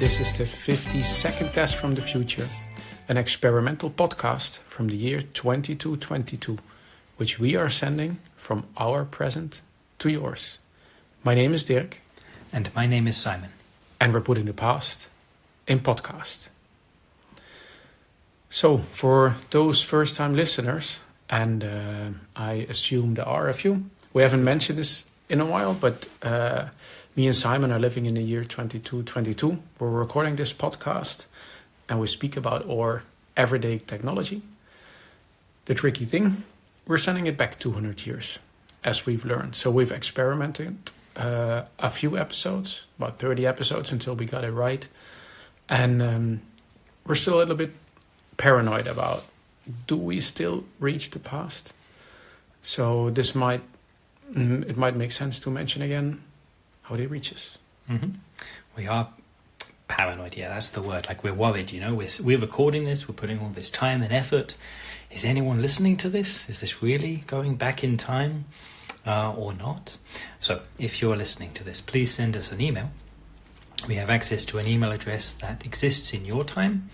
This is the 52nd Test from the Future, an experimental podcast from the year 2222, which we are sending from our present to yours. My name is Dirk. And my name is Simon. And we're putting the past in podcast. So, for those first-time listeners, and I assume there are a few, we haven't mentioned this in a while, but me and Simon are living in the year 2222. We're recording this podcast, and we speak about our everyday technology. The tricky thing, we're sending it back 200 years, as we've learned. So we've experimented a few episodes, about 30 episodes until we got it right. And we're still a little bit paranoid about, do we still reach the past? So this might make sense to mention again how they reach us. Mm-hmm. We are paranoid, yeah, that's the word. Like, we're worried, you know, we're recording this, we're putting all this time and effort. Is anyone listening to this? Is this really going back in time or not? So if you're listening to this, please send us an email. We have access to an email address that exists in your time.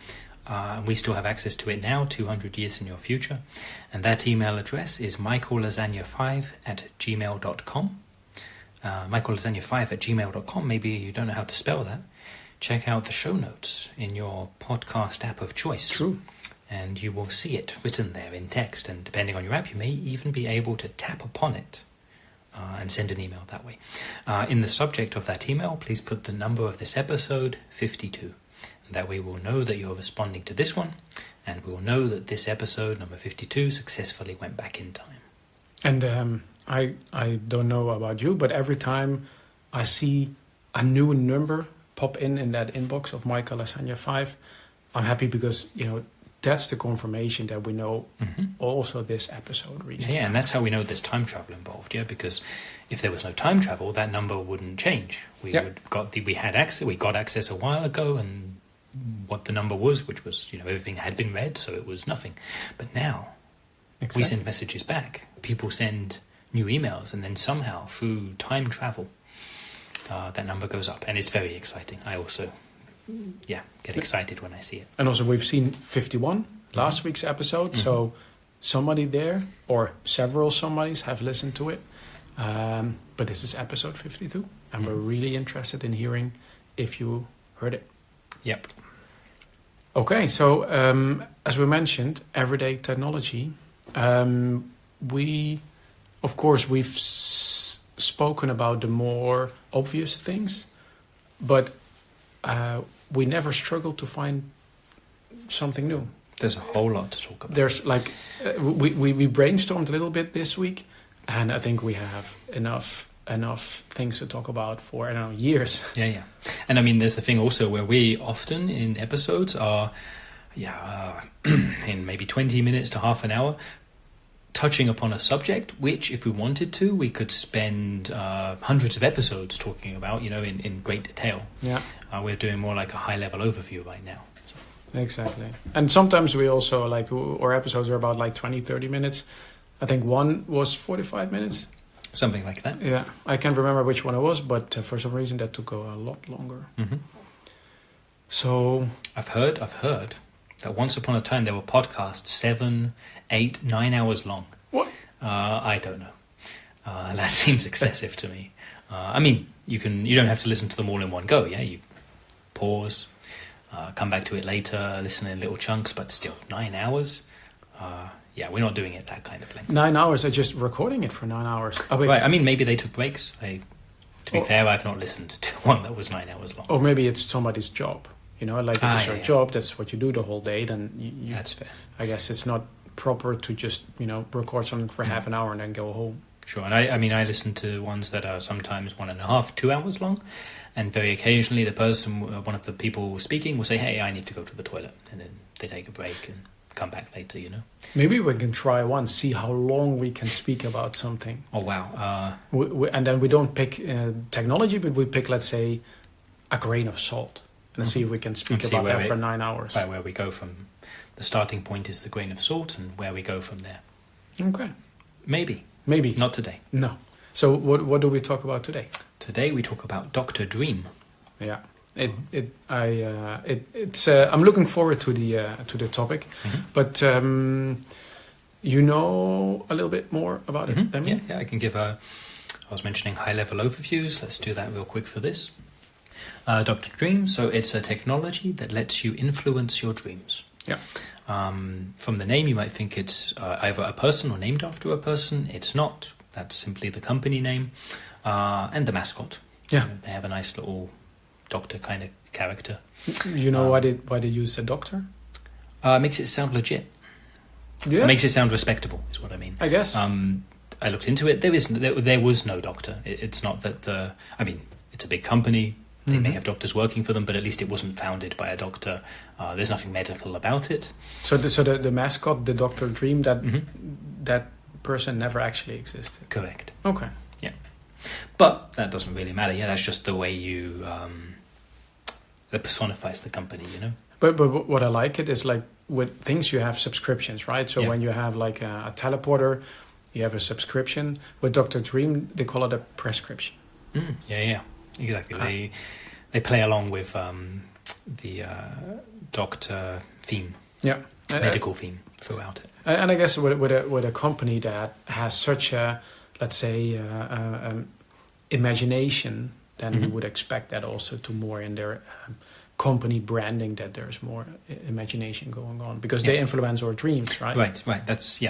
We still have access to it now, 200 years in your future. And that email address is michaellasagna5@gmail.com. michaellasagna5@gmail.com. Maybe you don't know how to spell that. Check out the show notes in your podcast app of choice. True. And you will see it written there in text. And depending on your app, you may even be able to tap upon it and send an email that way. In the subject of that email, please put the number of this episode, 52. That way we'll know that you're responding to this one, and we'll know that this episode, number 52, successfully went back in time. And I don't know about you, but every time I see a new number pop in that inbox of Michael Lasagna 5, I'm happy because, you know, that's the confirmation that we know also this episode reached. Yeah, and that's how we know there's time travel involved, yeah, because if there was no time travel, that number wouldn't change. We got access a while ago, and what the number was, which was, you know, everything had been read, so it was nothing. But now, we send messages back. People send new emails, and then somehow, through time travel, that number goes up. And it's very exciting. I also, get excited when I see it. And also, we've seen 51, last week's episode, so somebody there, or several somebodies, have listened to it. But this is episode 52, and we're really interested in hearing if you heard it. Yep. Okay, so as we mentioned, everyday technology. We've spoken about the more obvious things, but we never struggle to find something new. There's a whole lot to talk about. There's like we brainstormed a little bit this week, and I think we have enough things to talk about for, I don't know, years. Yeah. And I mean, there's the thing also where we often in episodes are, in maybe 20 minutes to half an hour, touching upon a subject, which if we wanted to, we could spend hundreds of episodes talking about, you know, in great detail. Yeah. We're doing more like a high-level overview right now. So. Exactly. And sometimes we also, like, our episodes are about like 20, 30 minutes. I think one was 45 minutes. Something like that. Yeah, I can't remember which one it was, but for some reason that took a lot longer. Mm-hmm. So I've heard that once upon a time there were podcasts 7, 8, 9 hours long. What? I don't know. That seems excessive to me. I mean, you don't have to listen to them all in one go. Yeah, you pause, come back to it later, listen in little chunks, but still 9 hours. Yeah, we're not doing it that kind of length. 9 hours, I'm just recording it for 9 hours. Oh, right, I mean, maybe they took breaks. To be fair, I've not listened to one that was 9 hours long. Or maybe it's somebody's job. You know, like if it's your job, that's what you do the whole day, then you that's fair. I guess it's not proper to just, you know, record something for half an hour and then go home. Sure, and I mean, I listen to ones that are sometimes 1.5, 2 hours long, and very occasionally the person, one of the people speaking will say, hey, I need to go to the toilet, and then they take a break and come back later, you know. Maybe we can try once, see how long we can speak about something. Oh, wow. And then we don't pick technology, but we pick, let's say, a grain of salt. And see if we can speak about that for 9 hours. Right, where we go from, the starting point is the grain of salt, and where we go from there. Okay. Maybe. Not today. No. So what do we talk about today? Today we talk about Dr. Dream. Yeah. I'm looking forward to the topic, but you know a little bit more about it than me. Yeah, I can give I was mentioning high-level overviews. Let's do that real quick for this. Dr. Dream. So it's a technology that lets you influence your dreams. Yeah. From the name, you might think it's either a person or named after a person. It's not. That's simply the company name and the mascot. Yeah. They have a nice little doctor kind of character. You know why they use a doctor? Makes it sound legit. Yeah. Makes it sound respectable, is what I mean. I guess. I looked into it. There was no doctor. It's not that it's a big company. They may have doctors working for them, but at least it wasn't founded by a doctor. There's nothing medical about it. So the mascot, the Dr. Dream, that person never actually existed. Correct. Okay. Yeah. But that doesn't really matter. Yeah, that's just the way you that personifies the company, you know. But what I like it is like with things you have subscriptions, right? So when you have like a teleporter, you have a subscription. With Dr. Dream, they call it a prescription. Yeah, exactly. They play along with the doctor theme, medical theme throughout it. And I guess with a company that has such a, let's say, imagination, then we would expect that also to more in their company branding, that there's more imagination going on, because they influence our dreams, right? Right. That's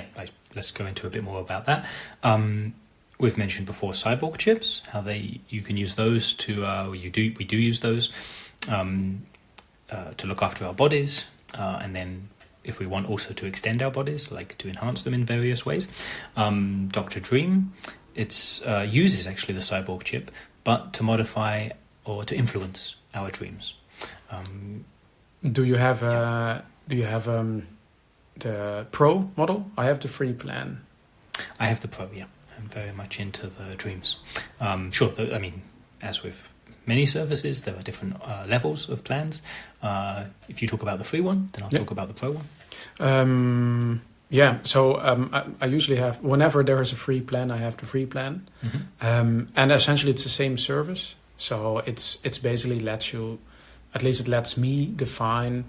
let's go into a bit more about that. We've mentioned before cyborg chips, how you can use those to we do use those to look after our bodies, and then if we want also to extend our bodies, like to enhance them in various ways. Dr. Dream, it's uses actually the cyborg chip, but to modify or to influence our dreams. Do you have the Pro model? I have the free plan. I have the Pro, yeah. I'm very much into the dreams. Sure, as with many services, there are different levels of plans. If you talk about the free one, then I'll talk about the Pro one. So I usually have, whenever there is a free plan, I have the free plan. And essentially it's the same service. So it's basically it lets me define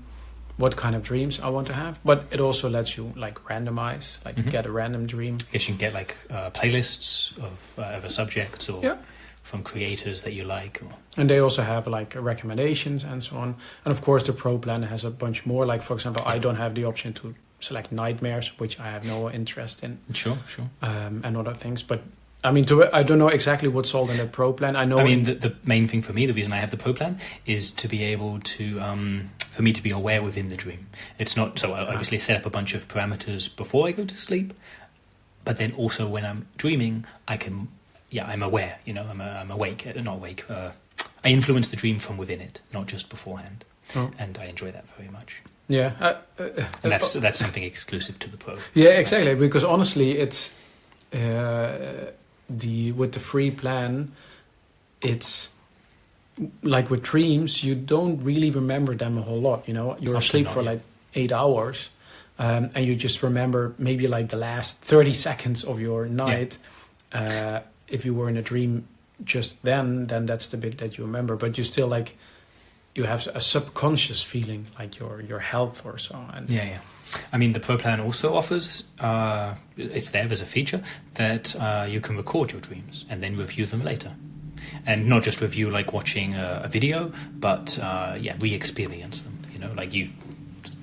what kind of dreams I want to have, but it also lets you like randomize, get a random dream. I guess you can get like playlists of a subject or from creators that you like. And they also have like recommendations and so on. And of course the Pro plan has a bunch more. Like for example, I don't have the option to select nightmares, which I have no interest in. Sure. And other things, but I don't know exactly what's sold in the Pro plan. I know. The main thing for me, the reason I have the Pro plan, is to be able to, for me to be aware within the dream. It's not so. I obviously set up a bunch of parameters before I go to sleep, but then also when I'm dreaming, I'm aware. You know, I'm awake, not awake. I influence the dream from within it, not just beforehand, and I enjoy that very much. Yeah, and that's something exclusive to the Pro. Yeah, exactly. Because honestly, it's. With the free plan, it's like with dreams, you don't really remember them a whole lot. You know, you're asleep for like 8 hours, and you just remember maybe like the last 30 seconds of your night. If you were in a dream just then that's the bit that you remember. But you still you have a subconscious feeling, like your health or so. And the Pro plan also offers, it's there as a feature, that you can record your dreams and then review them later. And not just review like watching a video, but re-experience them. You know, like you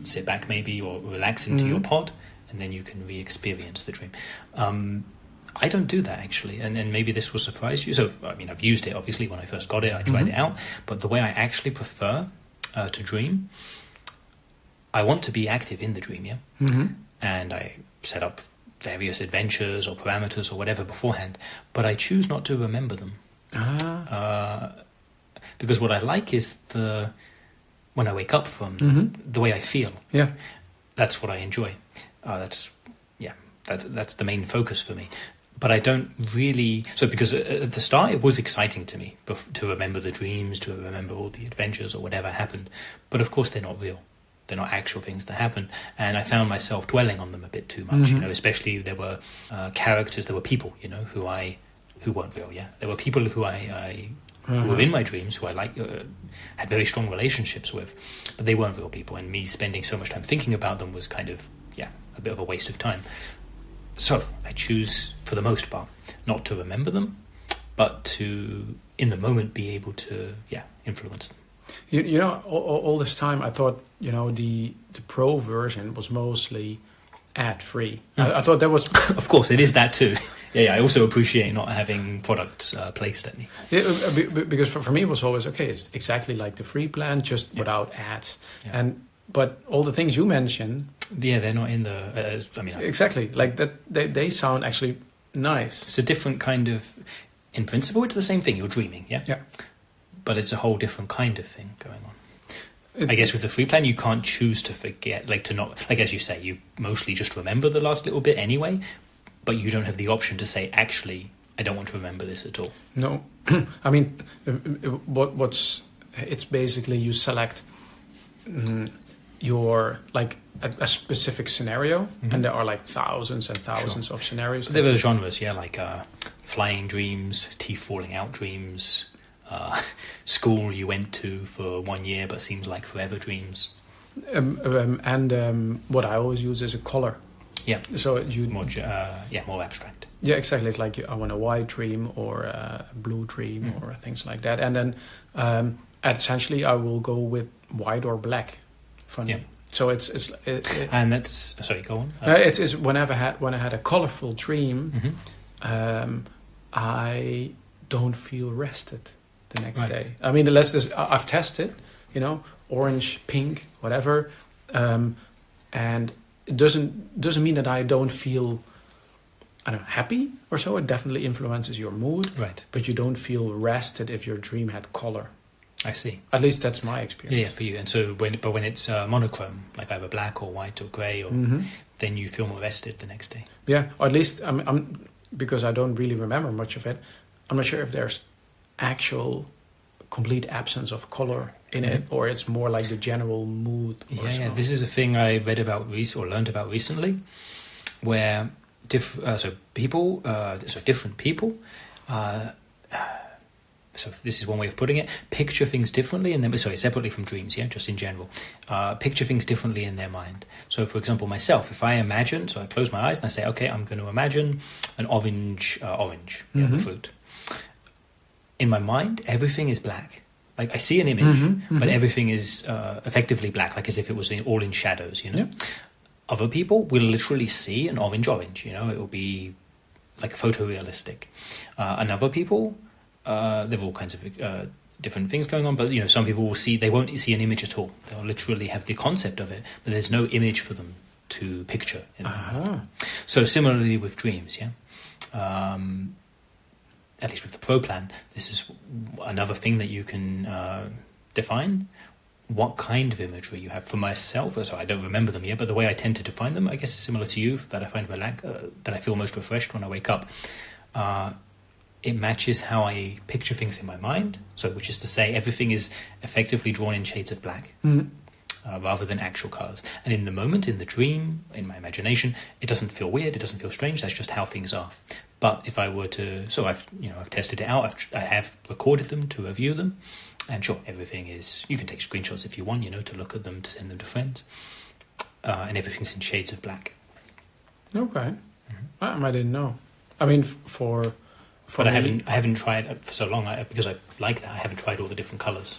sit back maybe or relax into your pod, and then you can re-experience the dream. I don't do that actually, and maybe this will surprise you. So, I've used it obviously when I first got it, I tried it out, but the way I actually prefer to dream, I want to be active in the dream, and I set up various adventures or parameters or whatever beforehand, but I choose not to remember them. Because what I like is when I wake up from the way I feel. Yeah, that's what I enjoy. That's the main focus for me. But I don't really... So because at the start it was exciting to me to remember the dreams, to remember all the adventures or whatever happened. But of course they're not real. They're not actual things that happen. And I found myself dwelling on them a bit too much. You know, especially there were characters, there were people, you know, who weren't real, There were people who I who were in my dreams, who I had very strong relationships with, but they weren't real people, and me spending so much time thinking about them was kind of a bit of a waste of time. So I choose, for the most part, not to remember them, but to, in the moment, be able to influence them. You know, all this time I thought, the pro version was mostly ad-free. I thought that was... Of course, it is that too. I also appreciate not having products placed at me. Because for me it was always, okay, it's exactly like the free plan, just without ads. Yeah. But all the things you mentioned... they're not in the... exactly, like that. They sound actually nice. It's a different kind of... In principle, it's the same thing. You're dreaming, yeah? Yeah. But it's a whole different kind of thing going on. I guess with the free plan, you can't choose to forget, to not... As you say, you mostly just remember the last little bit anyway, but you don't have the option to say, actually, I don't want to remember this at all. No. I mean, it's basically you select your, a specific scenario, and there are thousands and thousands of scenarios. There are genres, flying dreams, teeth falling out dreams, school you went to for 1 year but seems like forever dreams. And what I always use is a color. Yeah. So you more abstract. Yeah, exactly. It's like I want a white dream or a blue dream or things like that. And then essentially I will go with white or black. Funny. Yeah. So it's and that's sorry. Go on. It's when I had a colorful dream, I don't feel rested the next day. I mean, I've tested, orange, pink, whatever, and it doesn't mean that I don't feel, happy or so. It definitely influences your mood, right? But you don't feel rested if your dream had color. I see. At least that's my experience. Yeah, for you. And so when it's monochrome, like either black or white or grey, then you feel more rested the next day. Yeah, or at least I'm because I don't really remember much of it. I'm not sure if there's actual complete absence of color in it, or it's more like the general mood. Yeah. This is a thing I read about or learned about recently, where different people. So this is one way of putting it. Picture things differently, separately from dreams. Yeah, just in general, picture things differently in their mind. So, for example, myself, if I imagine, I close my eyes and I say, okay, I'm going to imagine an orange, the fruit. In my mind, everything is black. Like I see an image, but everything is effectively black, like as if it was all in shadows. Yeah. Other people will literally see an orange. It will be like photorealistic. And other people. There are all kinds of different things going on, but some people they won't see an image at all. They'll literally have the concept of it, but there's no image for them to picture. So similarly with dreams, at least with the Pro plan, this is another thing that you can define what kind of imagery you have. For myself, so I don't remember them yet, but the way I tend to define them, I guess, is similar to you. That I find that I feel most refreshed when I wake up. It matches how I picture things in my mind. So, which is to say, everything is effectively drawn in shades of black, rather than actual colours. And in the moment, in the dream, in my imagination, it doesn't feel weird. It doesn't feel strange. That's just how things are. But if I were to, I've tested it out. I have recorded them to review them, and sure, everything is. You can take screenshots if you want, to look at them, to send them to friends, and everything's in shades of black. Okay, I didn't know. I mean, but I haven't tried it for so long because I like that. I haven't tried all the different colours.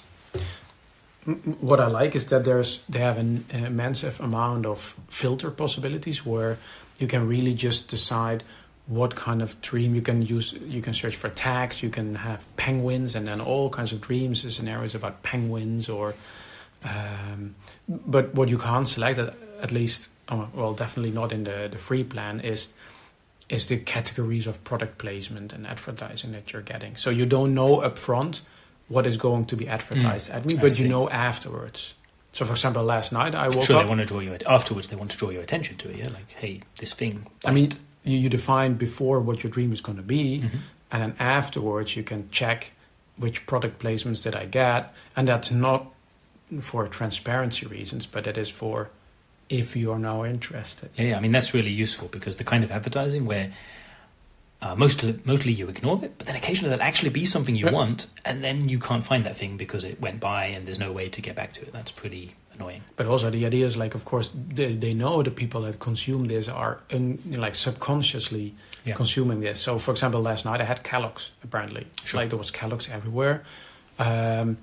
What I like is that they have an immense amount of filter possibilities where you can really just decide what kind of dream you can use. You can search for tags. You can have penguins and then all kinds of dreams, scenarios about penguins or. But what you can't select, at least, definitely not in the free plan, is the categories of product placement and advertising that you're getting. So you don't know upfront what is going to be advertised at me, but you know afterwards. So, for example, last night I woke up... they want to draw you... Afterwards, they want to draw your attention to it, yeah? Like, hey, this thing... I mean, you define before what your dream is going to be, and then afterwards you can check which product placements did I get, and that's not for transparency reasons, but it is for... if you are now interested. Yeah, I mean, that's really useful because the kind of advertising where Mostly you ignore it, but then occasionally there'll actually be something you want, and then you can't find that thing because it went by and there's no way to get back to it. That's pretty annoying. But also the idea is like, of course, they know the people that consume this are like subconsciously consuming this. So, for example, last night I had Kellogg's. Apparently, like there was Kellogg's everywhere, and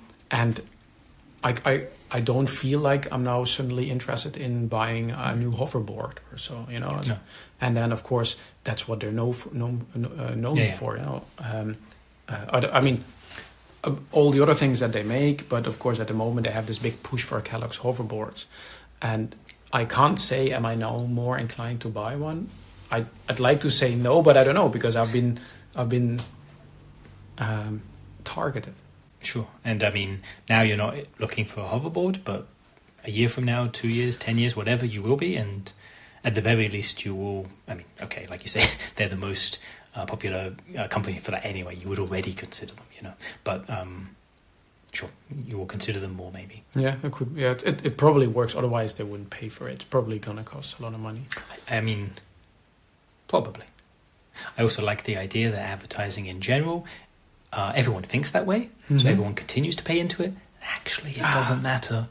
I don't feel like I'm now suddenly interested in buying a new hoverboard or so, you know. No. And then, of course, that's what they're known for, you know. I mean, all the other things that they make, but of course, at the moment, they have this big push for Kellogg's hoverboards. And I can't say, am I now more inclined to buy one? I'd like to say no, but I don't know, because I've been targeted. Sure. And I mean, now you're not looking for a hoverboard, but a year from now, 2 years, 10 years, whatever, you will be. And at the very least, you will, I mean, okay, like you say, they're the most popular company for that anyway. You would already consider them, you know. But sure, you will consider them more maybe. Yeah, it could. Yeah, it probably works. Otherwise, they wouldn't pay for it. It's probably going to cost a lot of money. I mean, probably. I also like the idea that advertising in general, everyone thinks that way, so everyone continues to pay into it. Actually, it doesn't matter,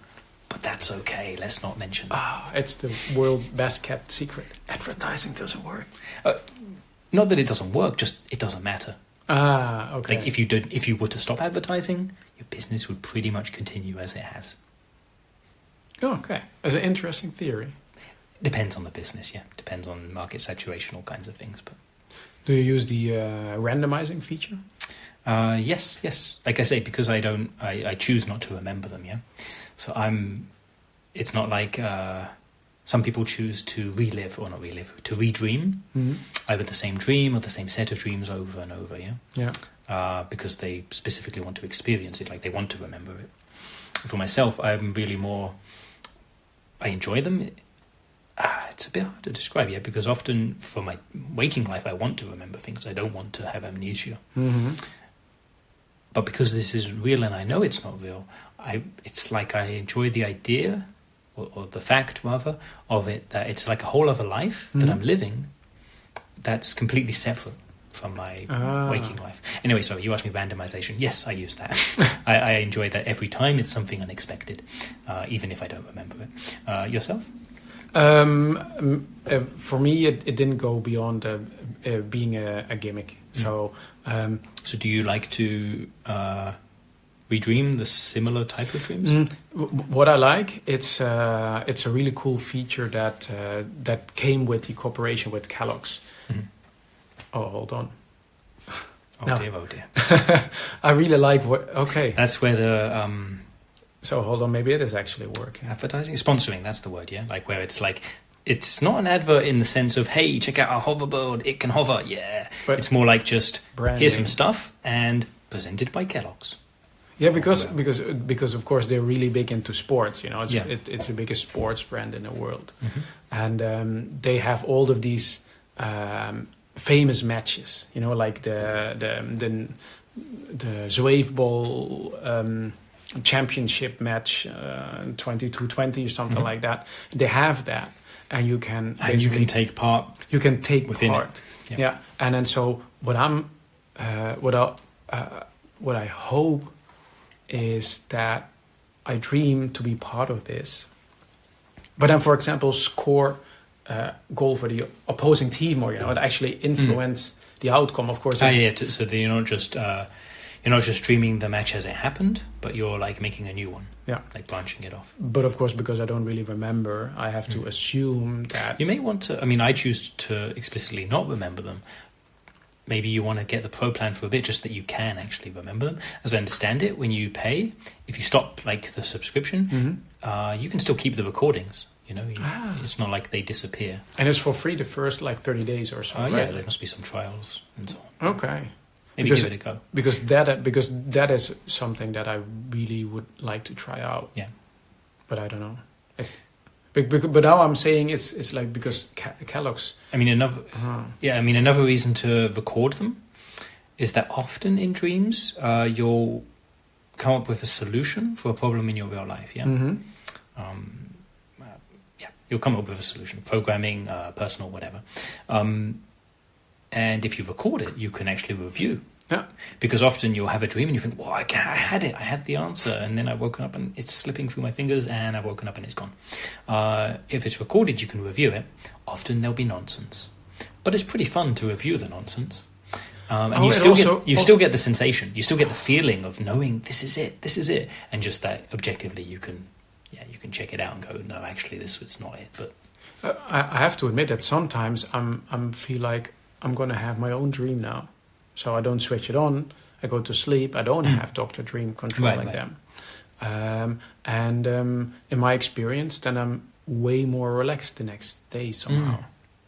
but that's okay. Let's not mention that. It's the world's best kept secret. Advertising doesn't work. Not that it doesn't work, just it doesn't matter. Okay. Like if you were to stop advertising, your business would pretty much continue as it has. Oh, okay. It's an interesting theory. Depends on the business, yeah. Depends on market saturation, all kinds of things. But do you use the randomizing feature? Yes. Like I say, because I choose not to remember them, yeah. So it's not like some people choose to to redream either the same dream or the same set of dreams over and over, yeah. Yeah. Because they specifically want to experience it, like they want to remember it. For myself, I'm really more, I enjoy them. It's a bit hard to describe, yeah, because often for my waking life, I want to remember things. I don't want to have amnesia. Mm-hmm. But because this isn't real and I know it's not real, it's like I enjoy the idea, or the fact, rather, of it, that it's like a whole other life that I'm living that's completely separate from my waking life. Anyway, so you asked me randomization. Yes, I use that. I enjoy that every time it's something unexpected, even if I don't remember it. Yourself? For me, it didn't go beyond being a gimmick. So do you like to redream the similar type of dreams? What I like, it's a really cool feature that came with the cooperation with Kellogg's. Oh, hold on. Oh dear. I really like okay. That's where the So hold on, maybe it is actually working. Advertising? Sponsoring, that's the word, yeah? Like where it's like, it's not an advert in the sense of, hey, check out our hoverboard, it can hover, yeah. But it's more like just, branding. Here's some stuff, and presented by Kellogg's. Yeah, because of course they're really big into sports, you know. It's the biggest sports brand in the world. And they have all of these famous matches, you know, like the Zwave Bowl championship match 22-20 or something like that. They have that, and you can take part. You can take within part. It. Yeah, and then so what I hope is that I dream to be part of this, but then, for example, score goal for the opposing team, or, you know, it actually influence the outcome. Of course. So that you're not just streaming the match as it happened, but you're like making a new one. Yeah. Like branching it off. But of course, because I don't really remember, I have to assume that... You may want to... I mean, I choose to explicitly not remember them. Maybe you want to get the pro plan for a bit, just that you can actually remember them. As I understand it, when you pay, if you stop like the subscription, you can still keep the recordings. You know, it's not like they disappear. And it's for free the first like 30 days or so, right? Yeah, there must be some trials and so on. Okay. Maybe give it a go. Because that is something that I really would like to try out. Yeah. But I don't know. But now I'm saying it's like because Kellogg's... I mean, another reason to record them is that often in dreams, you'll come up with a solution for a problem in your real life, yeah? You'll come up with a solution, programming, personal, whatever. And if you record it, you can actually review. Yeah. Because often you'll have a dream and you think, well, I had it, I had the answer, and then I've woken up and it's slipping through my fingers, and I've woken up and it's gone. If it's recorded, you can review it. Often there'll be nonsense, but it's pretty fun to review the nonsense. And you still get the sensation, you still get the feeling of knowing this is it, and just that objectively you can check it out and go, no, actually this was not it. But I have to admit that sometimes I'm feel like I'm gonna have my own dream now. So I don't switch it on. I go to sleep. I don't have Dr. Dream controlling them. And in my experience, then I'm way more relaxed the next day somehow.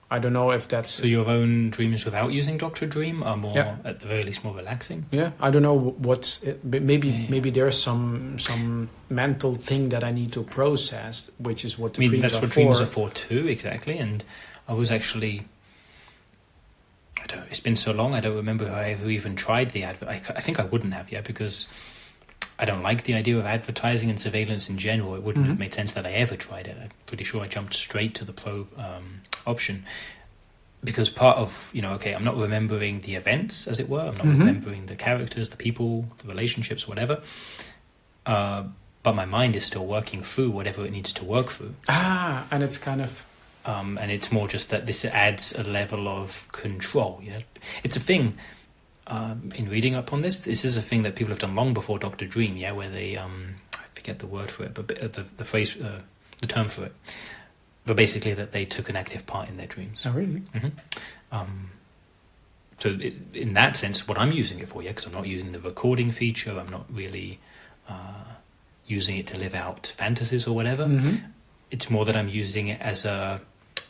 I don't know if that's... So your own dreams without using Dr. Dream are more, at the very least, more relaxing? Yeah, I don't know what's... Maybe there's some mental thing that I need to process, which is what the dreams are for. That's what dreams are for too, exactly. And I was actually... It's been so long, I don't remember if I ever even tried the advert. I think I wouldn't have yet, because I don't like the idea of advertising and surveillance in general. It wouldn't have made sense that I ever tried it. I'm pretty sure I jumped straight to the pro option, because part of, I'm not remembering the events, as it were. I'm not remembering the characters, the people, the relationships, whatever. But my mind is still working through whatever it needs to work through. And it's kind of... and it's more just that this adds a level of control. It's a thing, in reading up on this is a thing that people have done long before Dr. Dream, where they, I forget the word for it, but the phrase, the term for it, but basically that they took an active part in their dreams. Oh, really? So in that sense, what I'm using it for, because I'm not using the recording feature, I'm not really using it to live out fantasies or whatever. It's more that I'm using it as a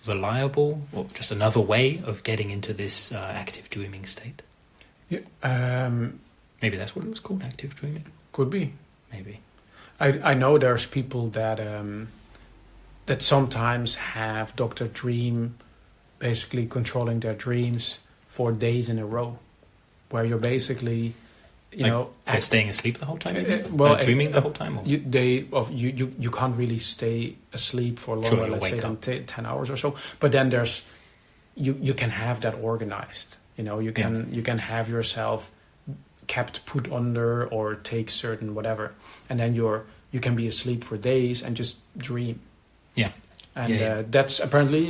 reliable, or just another way of getting into this active dreaming state. Maybe that's what it was called, active dreaming. Could be. Maybe. I know there's people that that sometimes have Dr. Dream basically controlling their dreams for days in a row, where you're basically... staying asleep the whole time? Dreaming the whole time? Or? You can't really stay asleep for longer, let's say, than 10 hours or so. But then there's... You can have that organized. You can have yourself kept put under or take certain whatever. And then you can be asleep for days and just dream. Yeah. And that's apparently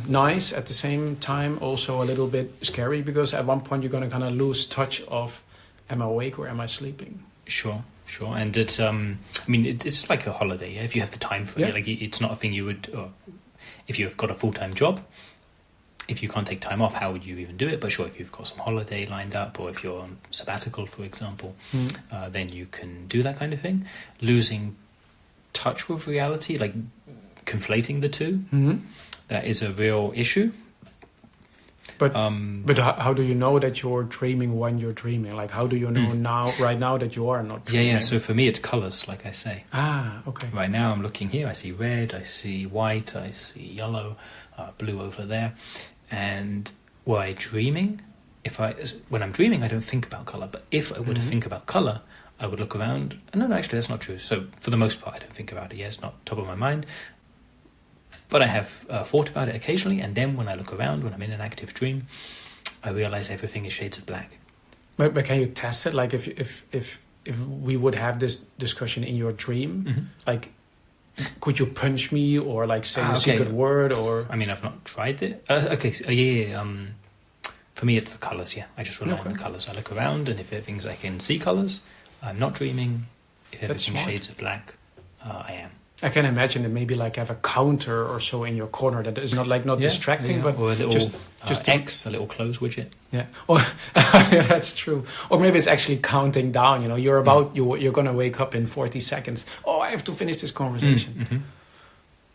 nice. At the same time, also a little bit scary, because at one point you're going to kind of lose touch of, am I awake or am I sleeping? Sure. And it's, it's like a holiday. If you have the time for it, it's not a thing you would, if you've got a full-time job, if you can't take time off, how would you even do it? But sure, if you've got some holiday lined up, or if you're on sabbatical, for example, then you can do that kind of thing. Losing touch with reality, like conflating the two, that is a real issue. But how do you know that you're dreaming when you're dreaming? Like, how do you know right now that you are not dreaming? So for me it's colors, like I say. Okay. Right now I'm looking here, I see red, I see white, I see yellow, blue over there. And were I dreaming, when I'm dreaming I don't think about color, but if I were to think about color, I would look around. No, actually, that's not true. So for the most part, I don't think about it. It's not top of my mind. But I have thought about it occasionally, and then when I look around, when I'm in an active dream, I realize everything is shades of black. But can you test it? Like if we would have this discussion in your dream, like, could you punch me or like say a secret word? Or I've not tried it. For me, it's the colors. I just rely on the colors. I look around, and if everything's I can see colors, I'm not dreaming. If everything's shades of black, I am. I can imagine that maybe like have a counter or so in your corner that is not distracting, but or a little just X, a little close widget. Yeah, or that's true. Or maybe it's actually counting down. You're you're gonna wake up in 40 seconds. Oh, I have to finish this conversation.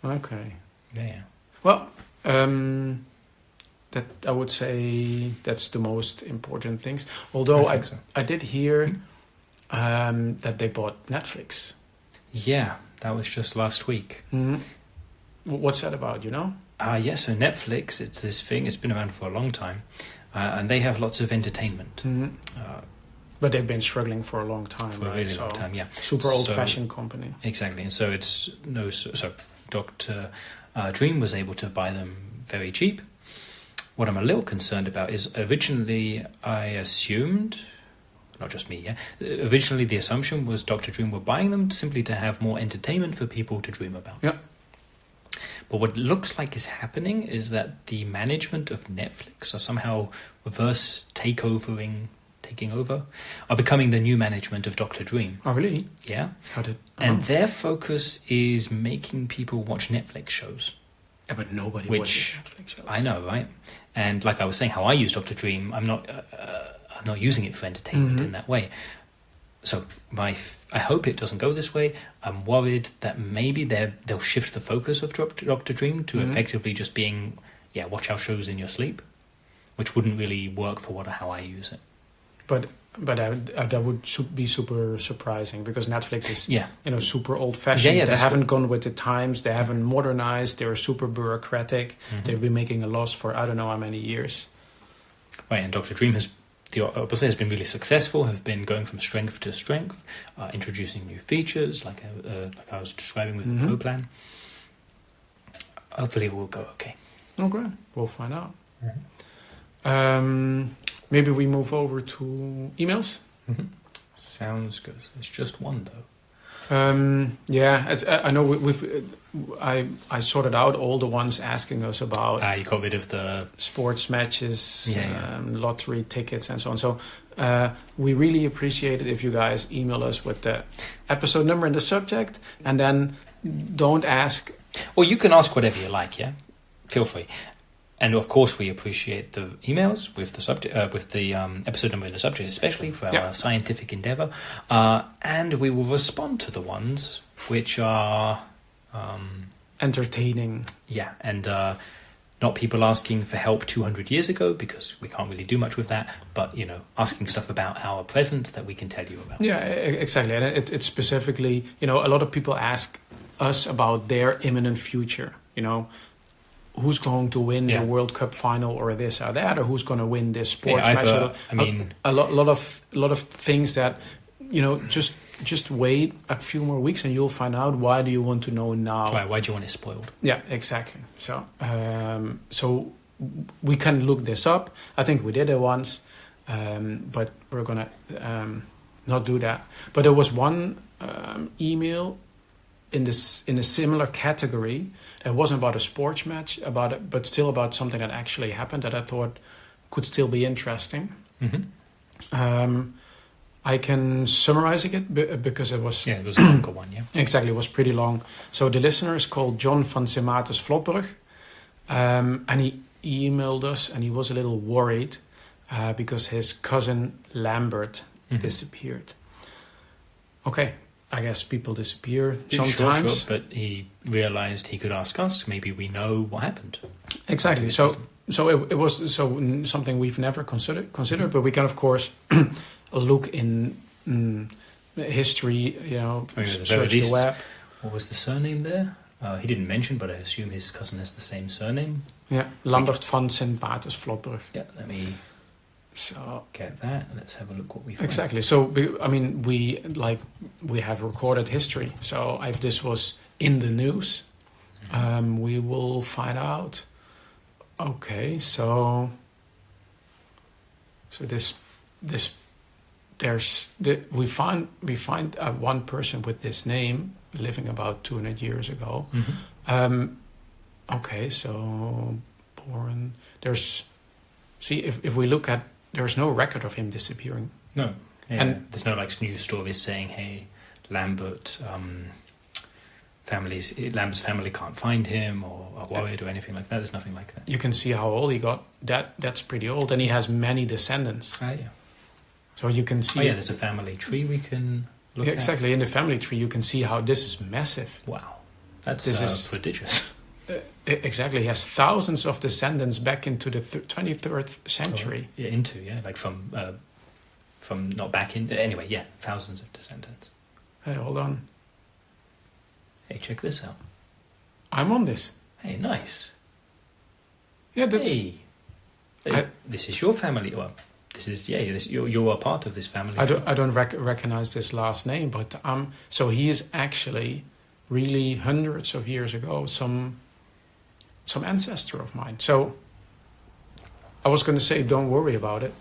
Okay. Yeah. Well, that I would say that's the most important things. Although I did hear that they bought Netflix. Yeah, that was just last week. What's that about, So Netflix, it's this thing, it's been around for a long time, and they have lots of entertainment. But they've been struggling for a long time, for a really long time, yeah. Super old-fashioned company. Exactly, and so so Dr. Dream was able to buy them very cheap, What I'm a little concerned about is originally I assumed, not just me, yeah. Originally the assumption was Dr. Dream were buying them simply to have more entertainment for people to dream about. Yeah. But what looks like is happening is that the management of Netflix are somehow taking over, are becoming the new management of Dr. Dream. Oh, really? Yeah. How did? And their focus is making people watch Netflix shows. Yeah, but nobody Which watches Netflix shows. I know, right? And like I was saying, how I use Dr. Dream, I'm not using it for entertainment in that way. So I hope it doesn't go this way. I'm worried that maybe they'll shift the focus of Dr. Dream to effectively just being, watch our shows in your sleep, which wouldn't really work for how I use it. But that would be super surprising because Netflix is super old fashioned. Yeah, they haven't gone with the times. They haven't modernized. They're super bureaucratic. They've been making a loss for I don't know how many years. Right, and Dr. Dream has been really successful. Have been going from strength to strength, introducing new features like I was describing with the Pro plan. Hopefully, it will go okay. Okay, we'll find out. Maybe we move over to emails. Sounds good. It's just one though. I know I sorted out all the ones asking us about. You got rid of the sports matches, lottery tickets, and so on. So we really appreciate it if you guys email us with the episode number and the subject, and then don't ask. Well, you can ask whatever you like. Yeah, feel free. And of course, we appreciate the emails with the subject, with the episode number and the subject, especially for our scientific endeavor. And we will respond to the ones which are entertaining. Yeah, and not people asking for help 200 years ago, because we can't really do much with that. But asking stuff about our present that we can tell you about. Yeah, exactly. And it's specifically, a lot of people ask us about their imminent future. Who's going to win the World Cup final or this or that, or who's going to win this sports match? A lot of things that just wait a few more weeks and you'll find out. Why do you want to know now? Why do you want it spoiled? Yeah, exactly. So so we can look this up. I think we did it once, but we're gonna not do that. But there was one email in a similar category. It wasn't about a sports match, but still about something that actually happened that I thought could still be interesting. I can summarize it because it was... Yeah, it was a longer one, yeah. Exactly, it was pretty long. So the listener is called John van Sematus Vlotbrug. And he emailed us and he was a little worried because his cousin Lambert disappeared. Okay. I guess people disappear sometimes. Sure, but he realized he could ask us. Maybe we know what happened. Exactly. So it was something we've never considered, but we can of course look in history. Search the web. What was the surname there? He didn't mention, but I assume his cousin has the same surname. Yeah, Lambert van Sint-Batus Vlotbrug. Yeah, let me. So get that. Let's have a look what we find. Exactly. So we have recorded history. So if this was in the news, we will find out. Okay. So we find one person with this name living about 200 years ago. Okay. So born if we look at. There's no record of him disappearing. No. Yeah. And there's no news stories saying, hey, Lambert's family can't find him or are worried or anything like that. There's nothing like that. You can see how old he got. That's pretty old. And he has many descendants. Yeah. So you can see... there's a family tree we can look at. Exactly. In the family tree, you can see how this is massive. Wow. That's prodigious. Exactly, he has thousands of descendants back into the 23rd century. From not back in. Anyway, thousands of descendants. Hey, hold on. Hey, check this out. I'm on this. Hey, nice. Yeah, that's. Hey, this is your family. Well, this is you're a part of this family. I don't recognize this last name, but so he is actually really hundreds of years ago some ancestor of mine. So I was going to say, don't worry about it.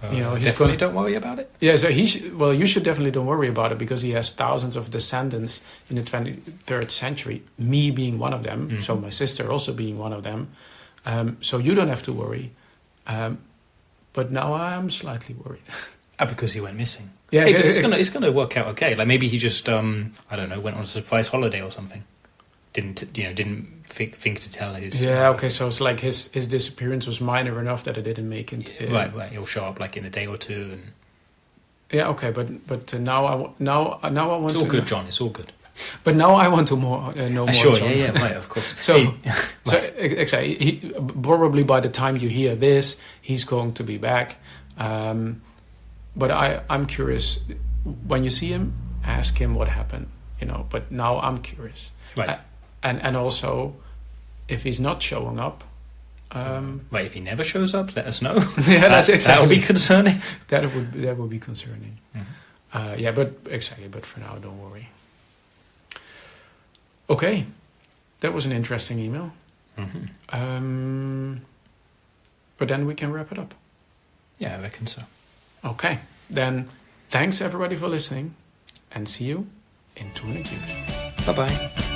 He's Definitely don't worry about it. Yeah, so you should definitely don't worry about it, because he has thousands of descendants in the 23rd century, me being one of them, so my sister also being one of them. So you don't have to worry. But now I am slightly worried. Because he went missing. Yeah, hey, but it's gonna work out okay. Like maybe he just I don't know, went on a surprise holiday or something. Didn't think to tell his. Yeah, okay. So it's like his disappearance was minor enough that it didn't make it. Right. He'll show up like in a day or two, and yeah, okay. But now I want. It's all good, John. It's all good. But now I want to know more. Sure. John. Yeah. Right. Of course. So, right. Exactly. Probably by the time you hear this, he's going to be back. But I'm curious. When you see him, ask him what happened. But now I'm curious. Right. And also, if he's not showing up. Right. If he never shows up, let us know. Yeah, that's exactly. That would be concerning. That would be concerning. Mm-hmm. But exactly. But for now, don't worry. Okay, that was an interesting email. Mm-hmm. But then we can wrap it up. Yeah, I reckon so. Okay, then thanks everybody for listening, and see you in 200 years. Bye-bye.